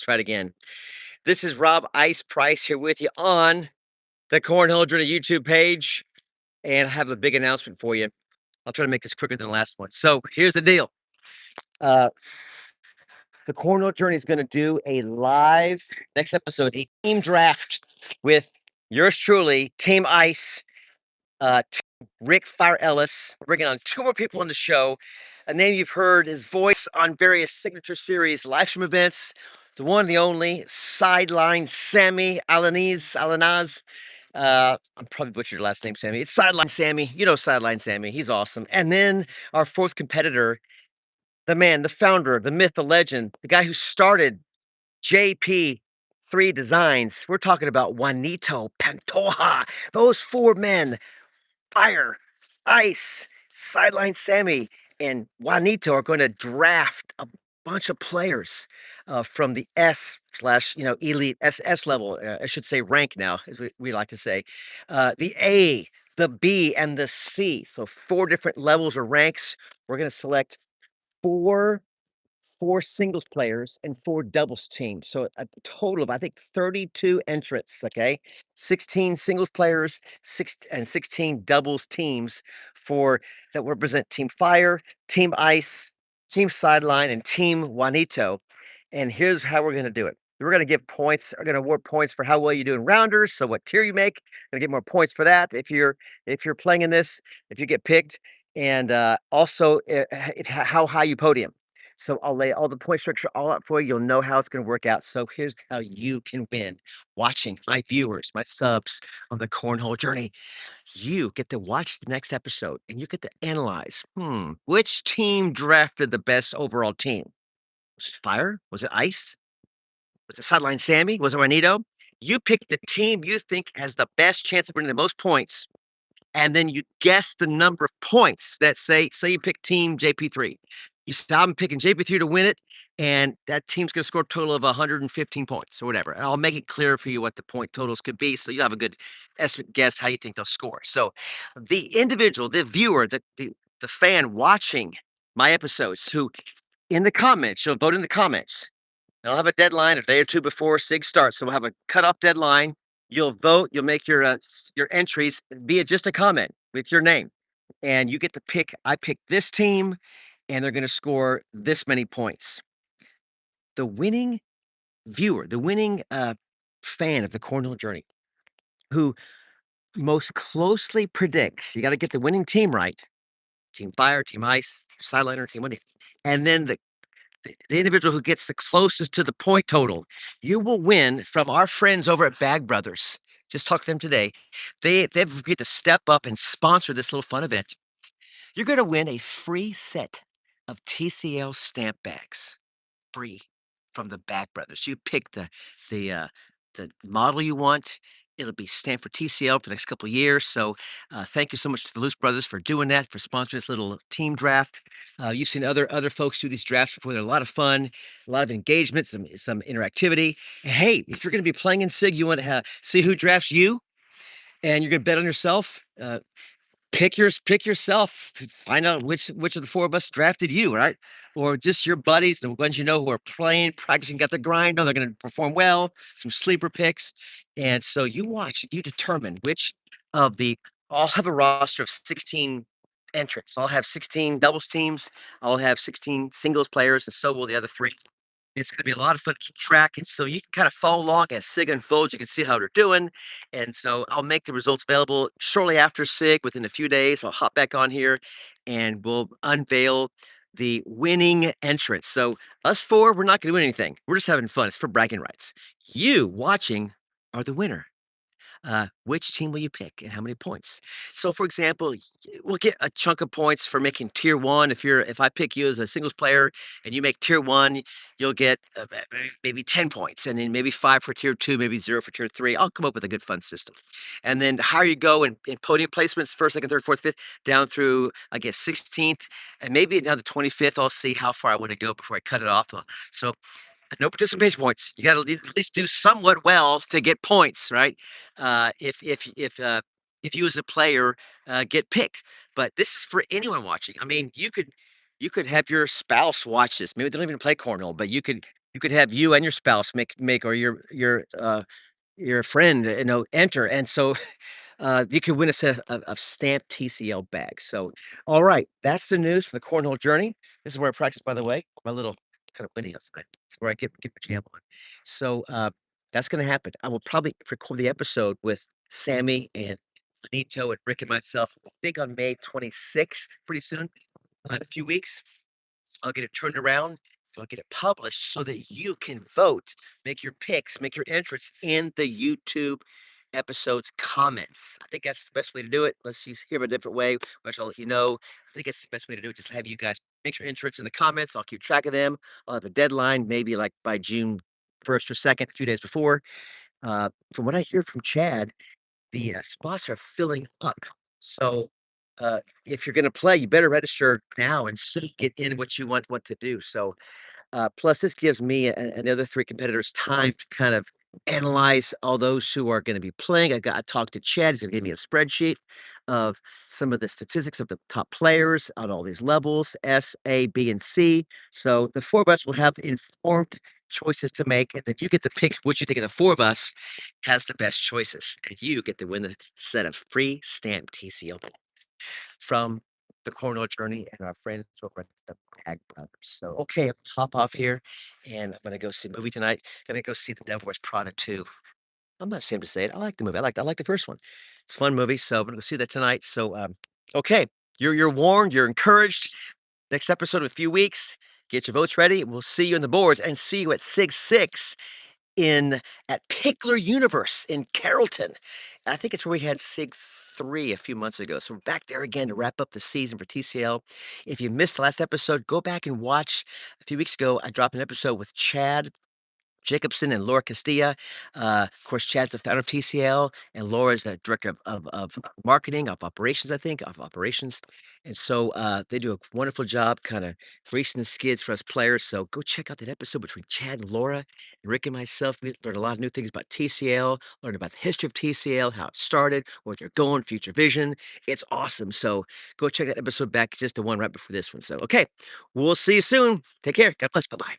try it again. This is Rob Ice Price here with you on the Cornhole Journey YouTube page, and I have a big announcement for you. I'll try to make this quicker than the last one. So here's the deal. The Cornhole Journey is going to do a live next episode, a team draft with yours truly, Team Ice, Rick Fire Ellis. We're bringing on 2 more people on the show. A name you've heard, his voice on various signature series, live stream events. The one, the only, Sideline Sammy Alanaz. I'm probably butchered your last name, Sammy. It's Sideline Sammy. You know Sideline Sammy. He's awesome. And then our 4th competitor, the man, the founder, the myth, the legend, the guy who started JP3 Designz. We're talking about Juanito Pantoja. Those 4 men, Fire, Ice, Sideline Sammy, and Juanito are going to draft a bunch of players from the S slash, elite SS level. I should say rank now, as we like to say. The A, the B, and the C. So 4 different levels or ranks. We're going to select 4 singles players and 4 doubles teams. So a total of, I think, 32 entrants, okay? 16 singles players, 16 doubles teams that represent Team Fire, Team Ice, Team Sideline, and Team Juanito. And here's how we're gonna do it. We're gonna give points, we're gonna award points for how well you do in rounders. So what tier you make, gonna get more points for that if you're playing in this, if you get picked, and also how high you podium. So I'll lay all the point structure all out for you. You'll know how it's going to work out. So here's how you can win. Watching my viewers, my subs on the Cornhole Journey. You get to watch the next episode and you get to analyze, which team drafted the best overall team? Was it Fire? Was it Ice? Was it Sideline Sammy? Was it Juanito? You pick the team you think has the best chance of winning the most points, and then you guess the number of points that say you pick team JP3. You stop picking JP3 to win it, and that team's going to score a total of 115 points or whatever. And I'll make it clear for you what the point totals could be, so you have a good estimate guess how you think they'll score. So the individual, the viewer, the fan watching my episodes, who in the comments, you'll vote in the comments. I'll have a deadline a day or 2 before SIG starts, so we'll have a cutoff deadline. You'll vote, you'll make your entries via just a comment with your name, and you get to pick. I pick this team, and they're gonna score this many points. The winning viewer, the winning fan of the Cornhole Journey, who most closely predicts, you gotta get the winning team right, Team Fire, Team Ice, Sideliner, Team Winning, and then the individual who gets the closest to the point total, you will win from our friends over at Bag Brothers. Just talked to them today. They've agreed to step up and sponsor this little fun event. You're going to win a free set of TCL stamp bags, free from the Bag Brothers. You pick the model you want. It'll be stamped for TCL for the next couple of years. So thank you so much to the Loose Brothers for doing that, for sponsoring this little team draft. You've seen other folks do these drafts before. They're a lot of fun, a lot of engagement, some interactivity. And hey, if you're going to be playing in SIG, you want to see who drafts you, and you're going to bet on yourself. Pick yourself. Find out which of the 4 of us drafted you, right? Or just your buddies, the ones you know who are playing, practicing, got the grind. No, they're going to perform well. Some sleeper picks, and so you watch. You determine which of the. I'll have a roster of 16 entrants. I'll have 16 doubles teams. I'll have 16 singles players, and so will the other 3. It's going to be a lot of fun to keep track, and so you can kind of follow along as SIG unfolds. You can see how they're doing, and so I'll make the results available shortly after SIG. Within a few days, I'll hop back on here, and we'll unveil the winning entrance. So us 4, we're not going to win anything. We're just having fun. It's for bragging rights. You watching are the winner. Which team will you pick and how many points? So, for example, we'll get a chunk of points for making tier 1. If I pick you as a singles player and you make tier 1, you'll get maybe 10 points, and then maybe 5 for tier 2, maybe 0 for tier 3. I'll come up with a good fun system. And then the higher you go in podium placements, first, second, third, fourth, fifth, down through, I guess, 16th, and maybe another 25th. I'll see how far I want to go before I cut it off. So no participation points. You got to at least do somewhat well to get points, right? If you as a player get picked, but this is for anyone watching. I mean, you could have your spouse watch this. Maybe they don't even play cornhole, but you could You could have you and your spouse make or your friend, enter, and so you could win a set of stamped TCL bags. So, all right, that's the news for the Cornhole Journey. This is where I practice, by the way. My little kind of windy outside. It's where I get my jam on. So that's going to happen. I will probably record the episode with Sammy and Benito and Rick and myself. I think on May 26th, pretty soon, in a few weeks. I'll get it turned around. So I'll get it published so that you can vote, make your picks, make your entrance in the YouTube episode's comments. I think that's the best way to do it. Unless you hear of a different way, which I'll let you know. I think it's the best way to do it. Just have you guys make your entrance in the comments. I'll keep track of them. I'll have a deadline, maybe like by June 1st or 2nd, a few days before. From what I hear from Chad, the spots are filling up. So if you're going to play, you better register now and soon get in what you want to do. So plus, this gives me and the other three competitors time to kind of analyze all those who are going to be playing. I talked to Chad. He's going to give me a spreadsheet of some of the statistics of the top players on all these levels, S, A, B, and C. So the four of us will have informed choices to make, and then you get to pick which you think of the four of us has the best choices, and you get to win the set of free stamped TCL bags from the Cornhole Journey and our friends over at the Bag Brothers. So, okay, I'll hop off here and I'm gonna go see a movie tonight. Gonna go see The Devil Wears Prada 2. I'm not ashamed to say it. I like the movie. I like the first one. It's a fun movie, so I'm gonna go see that tonight. So, okay, you're warned, you're encouraged. Next episode in a few weeks. Get your votes ready. We'll see you on the boards and see you at Sig 6 in at Pickler Universe in Carrollton. I think it's where we had Sig 3 a few months ago. So we're back there again to wrap up the season for TCL. If you missed the last episode, go back and watch. A few weeks ago, I dropped an episode with Chad Jacobson and Laura Castilla. Of course, Chad's the founder of TCL, and Laura is the director of marketing, of operations, I think, of operations. And so they do a wonderful job kind of greasing the skids for us players. So go check out that episode between Chad and Laura, and Rick and myself. We learned a lot of new things about TCL, learned about the history of TCL, how it started, where they're going, future vision. It's awesome. So go check that episode back, just the one right before this one. So, okay, we'll see you soon. Take care. God bless. Bye bye.